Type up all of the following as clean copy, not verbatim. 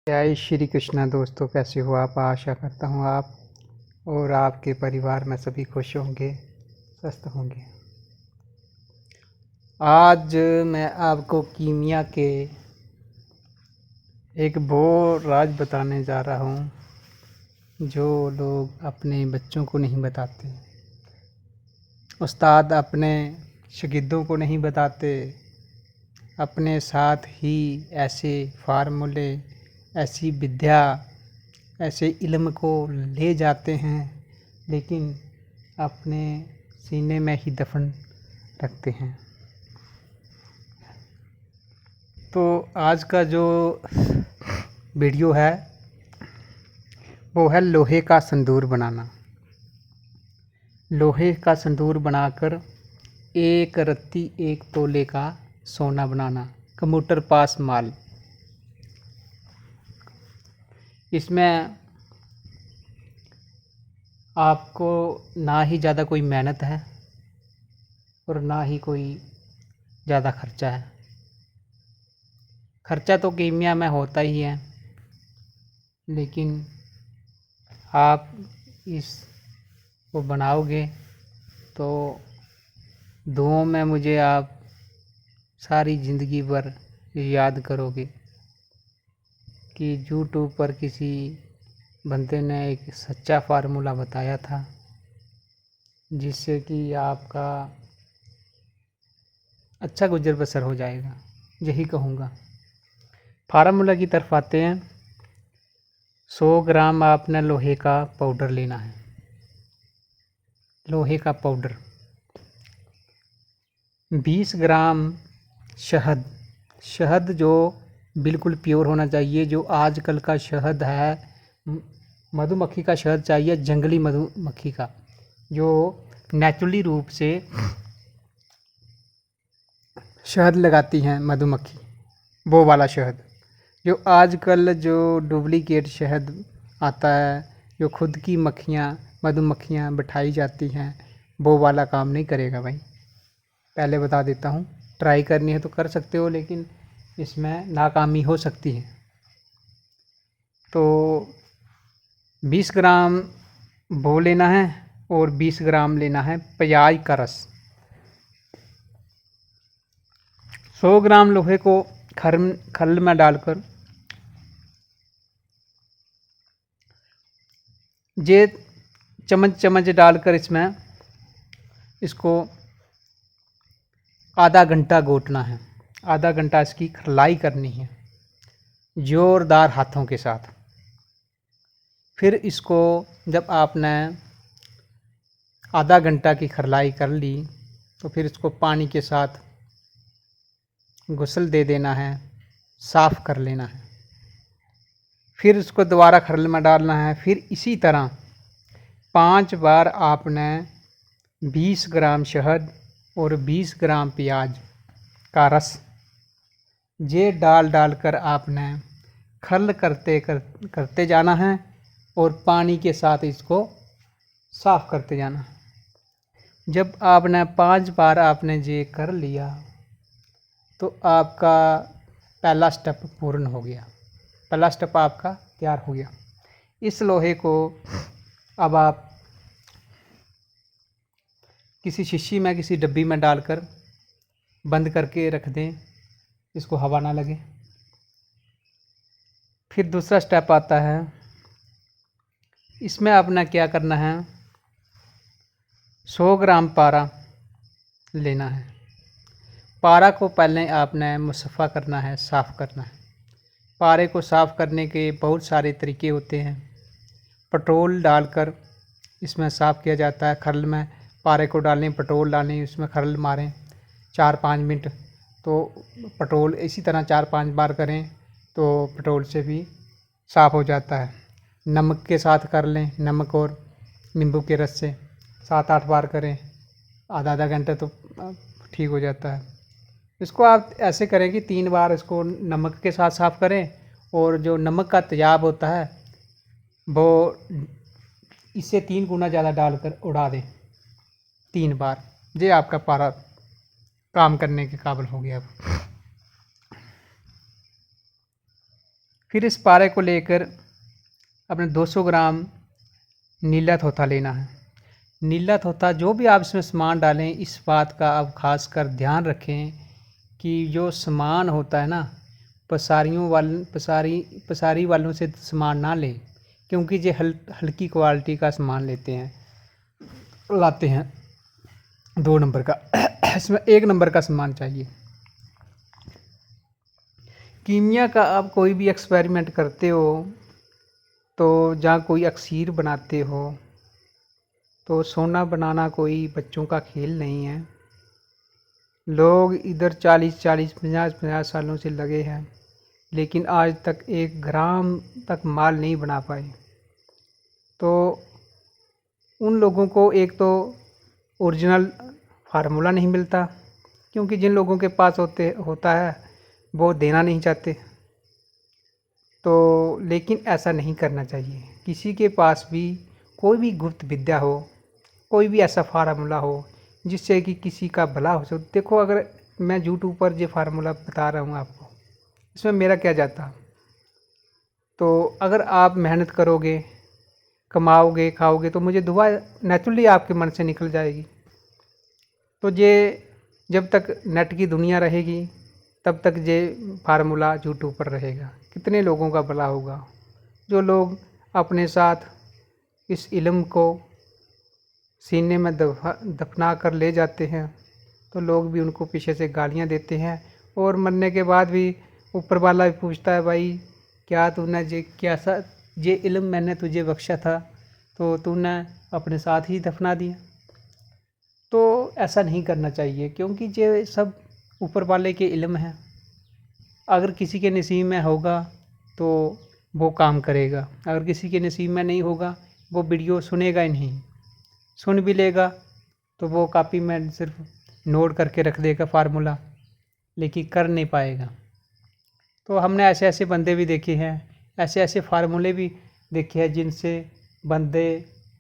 जय श्री कृष्णा दोस्तों, कैसे हो आप। आशा करता हूँ आप और आपके परिवार में सभी खुश होंगे, स्वस्थ होंगे। आज मैं आपको कीमिया के एक वो राज बताने जा रहा हूँ जो लोग अपने बच्चों को नहीं बताते, उस्ताद अपने शागिर्दों को नहीं बताते। अपने साथ ही ऐसे फार्मूले, ऐसी विद्या, ऐसे इल्म को ले जाते हैं, लेकिन अपने सीने में ही दफन रखते हैं। तो आज का जो वीडियो है वो है लोहे का संदूर बनाना। लोहे का संदूर बनाकर एक रत्ती एक तोले का सोना बनाना, कंप्यूटर पास माल। इसमें आपको ना ही ज़्यादा कोई मेहनत है और ना ही कोई ज़्यादा खर्चा है। खर्चा तो कीमिया में होता ही है, लेकिन आप इस को बनाओगे तो दुआओं में मुझे आप सारी ज़िंदगी भर याद करोगे कि यूट्यूब पर किसी बंदे ने एक सच्चा फार्मूला बताया था, जिससे कि आपका अच्छा गुजर बसर हो जाएगा। यही कहूँगा। फार्मूला की तरफ आते हैं। 100 ग्राम आपने लोहे का पाउडर लेना है। लोहे का पाउडर। 20 ग्राम शहद। शहद जो बिल्कुल प्योर होना चाहिए। जो आजकल का शहद है, मधुमक्खी का शहद चाहिए, जंगली मधुमक्खी का, जो नेचुरली रूप से शहद लगाती हैं मधुमक्खी, वो वाला शहद। जो आजकल जो डुप्लीकेट शहद आता है, जो खुद की मधुमक्खियाँ बिठाई जाती हैं, वो वाला काम नहीं करेगा भाई। पहले बता देता हूँ। ट्राई करनी है तो कर सकते हो, लेकिन इसमें नाकामी हो सकती है। तो 20 ग्राम वो लेना है और 20 ग्राम लेना है प्याज का रस। 100 ग्राम लोहे को खल में डालकर ये चम्मच डालकर इसको आधा घंटा घोटना है। आधा घंटा इसकी खलाई करनी है ज़ोरदार हाथों के साथ। फिर इसको जब आपने आधा घंटा की खरलाई कर ली तो फिर इसको पानी के साथ गुसल दे देना है, साफ़ कर लेना है। फिर इसको दोबारा खरल में डालना है। फिर इसी तरह 5 बार आपने 20 ग्राम शहद और 20 ग्राम प्याज का रस ये डाल कर आपने खरल करते जाना है और पानी के साथ इसको साफ़ करते जाना है। जब आपने 5 बार आपने ये कर लिया तो आपका पहला स्टेप पूर्ण हो गया। पहला स्टेप आपका तैयार हो गया। इस लोहे को अब आप किसी शीशी में, किसी डब्बी में डालकर बंद करके रख दें, इसको हवा ना लगे। फिर दूसरा स्टेप आता है। इसमें आपने क्या करना है, 100 ग्राम पारा लेना है। पारा को पहले आपने मुसफ़ा करना है, साफ़ करना है। पारे को साफ़ करने के बहुत सारे तरीके होते हैं। पेट्रोल डालकर इसमें साफ़ किया जाता है। खरल में पारे को डालें, पेट्रोल डालें, उसमें खरल मारें 4-5 मिनट। तो पेट्रोल इसी तरह 4-5 बार करें तो पेट्रोल से भी साफ़ हो जाता है। नमक के साथ कर लें, नमक और नींबू के रस से 7-8 बार करें, आधा घंटा तो ठीक हो जाता है। इसको आप ऐसे करें कि 3 बार इसको नमक के साथ साफ़ करें, और जो नमक का तेजाब होता है वो इससे 3 गुना ज़्यादा डालकर उड़ा दें 3 बार। ये आपका पारा काम करने के काबिल हो गया। फिर इस पारे को लेकर अपने 200 ग्राम नीला थोथा लेना है। नीला थोथा जो भी आप इसमें सामान डालें, इस बात का आप खास कर ध्यान रखें कि जो सामान होता है ना, पसारी वालों से सामान ना लें, क्योंकि ये हल्की क्वालिटी का सामान लाते हैं 2 नंबर का। इसमें 1 नंबर का सामान चाहिए। कीमिया का आप कोई भी एक्सपेरिमेंट करते हो तो जहाँ कोई अक्सीर बनाते हो तो सोना बनाना कोई बच्चों का खेल नहीं है। लोग इधर 40-40, 50-50 सालों से लगे हैं, लेकिन आज तक 1 ग्राम तक माल नहीं बना पाए। तो उन लोगों को एक तो ओरिजिनल फार्मूला नहीं मिलता, क्योंकि जिन लोगों के पास होता है वो देना नहीं चाहते। तो लेकिन ऐसा नहीं करना चाहिए। किसी के पास भी कोई भी गुप्त विद्या हो, कोई भी ऐसा फार्मूला हो जिससे कि किसी का भला हो सके। देखो, अगर मैं यूट्यूब पर ये फार्मूला बता रहा हूँ आपको, इसमें मेरा क्या जाता। तो अगर आप मेहनत करोगे, कमाओगे, खाओगे, तो मुझे दुआ नेचुरली आपके मन से निकल जाएगी। तो ये जब तक नेट की दुनिया रहेगी तब तक ये फार्मूला यूट्यूब पर रहेगा। कितने लोगों का भला होगा। जो लोग अपने साथ इस इल्म को सीने में दफना कर ले जाते हैं, तो लोग भी उनको पीछे से गालियां देते हैं, और मरने के बाद भी ऊपर वाला भी पूछता है, भाई क्या तूने ये इल्म मैंने तुझे बख्शा था तो तूने अपने साथ ही दफना दिया। तो ऐसा नहीं करना चाहिए, क्योंकि ये सब ऊपर वाले के इल्म है। अगर किसी के नसीब में होगा तो वो काम करेगा, अगर किसी के नसीब में नहीं होगा वो वीडियो सुनेगा ही नहीं। सुन भी लेगा तो वो कॉपी में सिर्फ नोट करके रख देगा फार्मूला, लेकिन कर नहीं पाएगा। तो हमने ऐसे ऐसे बंदे भी देखे हैं, ऐसे ऐसे फार्मूले भी देखे हैं जिनसे बंदे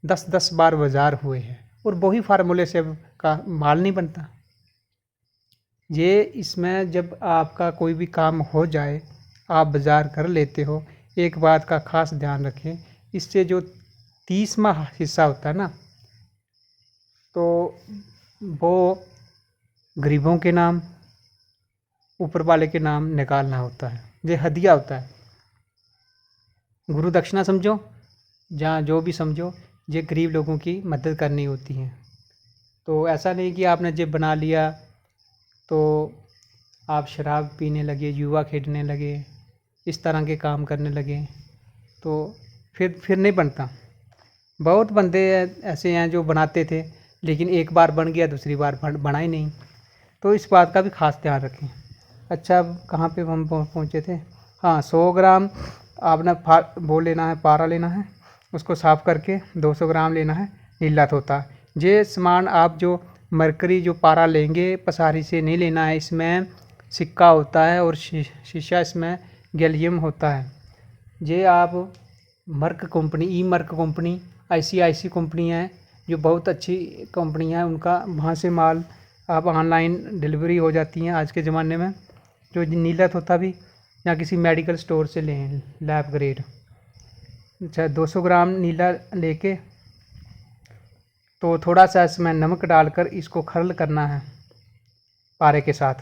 10-10 बार बाजार हुए हैं, और वही फार्मूले से का माल नहीं बनता। ये इसमें जब आपका कोई भी काम हो जाए, आप बाजार कर लेते हो, एक बात का खास ध्यान रखें, इससे जो 30वां हिस्सा होता है ना, तो वो गरीबों के नाम, ऊपर वाले के नाम निकालना होता है। ये हदिया होता है, गुरु दक्षिणा समझो, जहाँ जो भी समझो, ये गरीब लोगों की मदद करनी होती है। तो ऐसा नहीं कि आपने जब बना लिया तो आप शराब पीने लगे, जुआ खेलने लगे, इस तरह के काम करने लगे, तो फिर नहीं बनता। बहुत बंदे ऐसे हैं जो बनाते थे, लेकिन एक बार बन गया, दूसरी बार बना ही नहीं। तो इस बात का भी खास ध्यान रखें। अच्छा, अब कहाँ पे हम पहुँचे थे? हाँ, 100 ग्राम आपने वो लेना है, पारा लेना है, उसको साफ़ करके 200 ग्राम लेना है नीला तोता। ये सामान आप जो मरकरी जो पारा लेंगे, पसारी से नहीं लेना है। इसमें सिक्का होता है और शीशा, इसमें गैलियम होता है। ये आप Merck company, Merck company, ICIC company है, जो बहुत अच्छी कंपनी है, उनका वहाँ से माल आप ऑनलाइन डिलीवरी हो जाती हैं आज के ज़माने में। जो नीला तोता भी या किसी मेडिकल स्टोर से लें, लैब ग्रेड। अच्छा, 200 ग्राम नीला लेके तो थोड़ा सा इसमें नमक डालकर इसको खरल करना है पारे के साथ।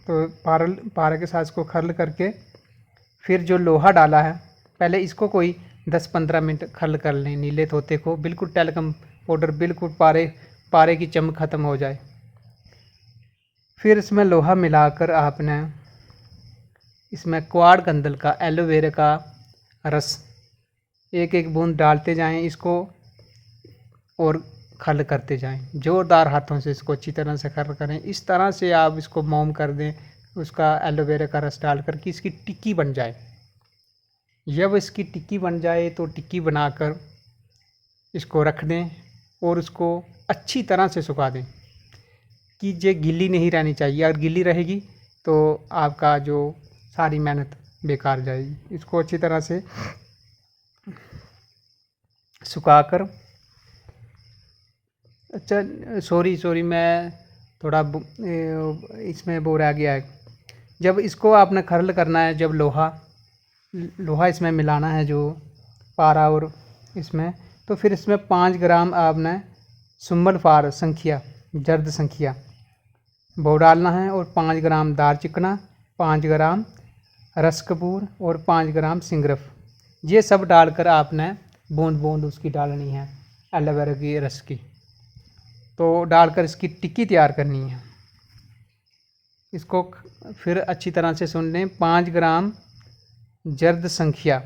तो पारे के साथ इसको खरल करके फिर जो लोहा डाला है, पहले इसको कोई 10-15 मिनट खरल कर लें नीले तोते को, बिल्कुल टेल्कम पाउडर, बिल्कुल पारे की चमक ख़त्म हो जाए। फिर इसमें लोहा मिलाकर आपने इसमें क्वाड गंदल का, एलोवेरा का रस एक एक बूंद डालते जाएं इसको, और खल करते जाएं। ज़ोरदार हाथों से इसको अच्छी तरह से खल करें। इस तरह से आप इसको मोम कर दें, उसका एलोवेरा का रस डालकर कि इसकी टिक्की बन जाए। जब इसकी टिक्की बन जाए तो टिक्की बनाकर इसको रख दें, और उसको अच्छी तरह से सुखा दें कि ये गीली नहीं रहनी चाहिए। अगर गीली रहेगी तो आपका जो सारी मेहनत बेकार जाएगी। इसको अच्छी तरह से सुखाकर, अच्छा सॉरी मैं थोड़ा इसमें वो रह गया है, जब इसको आपने खरल करना है, जब लोहा इसमें मिलाना है जो पारा और इसमें, तो फिर इसमें 5 ग्राम आपने सुम्बल फार संखिया, जर्द संखिया वो डालना है, और 5 ग्राम दार चिकना, 5 ग्राम रस कपूर और 5 ग्राम सिंगरफ, ये सब डालकर आपने बूंद बूंद उसकी डालनी है एलोवेरा की रस की। तो डालकर इसकी टिक्की तैयार करनी है। इसको फिर अच्छी तरह से सुन लें। 5 ग्राम जर्द संखिया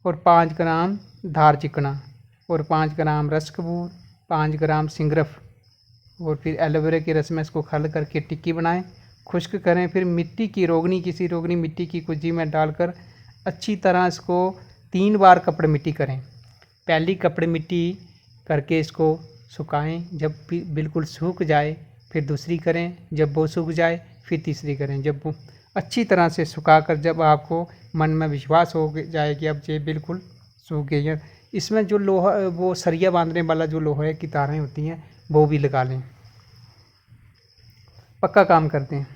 और 5 ग्राम धार चिकना और 5 ग्राम रस कपूर, 5 ग्राम सिंगरफ, और फिर एलोवेरा की रस में इसको खल करके टिक्की बनाएं, खुश्क करें। फिर मिट्टी की रोगनी, किसी रोगनी मिट्टी की कुज्जी में डालकर अच्छी तरह इसको 3 बार कपड़े मिट्टी करें। पहली कपड़े मिट्टी करके इसको सुखाएं, जब बिल्कुल सूख जाए फिर दूसरी करें, जब वो सूख जाए फिर तीसरी करें। जब वो अच्छी तरह से सुखाकर जब आपको मन में विश्वास हो जाए कि अब ये बिल्कुल सूख गई है, इसमें जो लोहा, वो सरिया बांधने वाला जो लोहे की तारें होती हैं वो भी लगा लें। पक्का काम करते हैं।